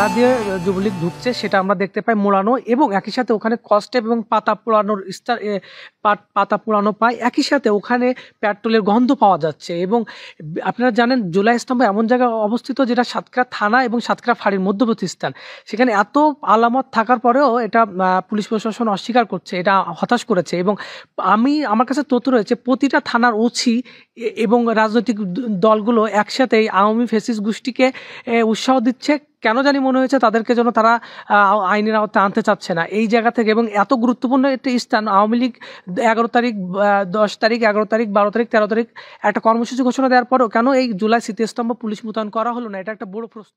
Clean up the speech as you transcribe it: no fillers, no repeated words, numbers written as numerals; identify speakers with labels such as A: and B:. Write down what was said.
A: বেড়া দিয়ে যুবলীগ ঢুকছে সেটা আমরা দেখতে পাই মোড়ানো, এবং একই সাথে ওখানে কস্টেপ এবং পাতা পোড়ানোর পাতা পোড়ানো পায়। একই সাথে ওখানে পেট্রোলের গন্ধ পাওয়া যাচ্ছে। এবং আপনারা জানেন জুলাই স্তম্ভ এমন জায়গায় অবস্থিত যেটা সাতক্ষীরা থানা এবং সাতক্ষীরা ফাঁড়ির মধ্যবর্তী স্থান। সেখানে এত আলামত থাকার পরেও এটা পুলিশ প্রশাসন অস্বীকার করছে, এটা হতাশ করেছে। এবং আমার কাছে তথ্য রয়েছে প্রতিটা থানার ওসি এবং রাজনৈতিক দলগুলো একসাথে আওয়ামী ফ্যাসিস্ট গোষ্ঠীকে উৎসাহ দিচ্ছে। কেন জানি মনে হয়েছে তাদেরকে যেন তারা আইনের আওতায় আনতে চাচ্ছে না এই জায়গা থেকে। এবং এত গুরুত্বপূর্ণ একটি স্থান আওয়ামী লীগ 11 তারিখ 10 তারিখ 11 তারিখ 12 তারিখ 13 তারিখ একটা কর্মসূচি ঘোষণা দেওয়ার পরেও কেন এই জুলাই স্মৃতিস্তম্ভ পুলিশ মোতায়েন করা হলো না, এটা একটা বড় প্রশ্ন।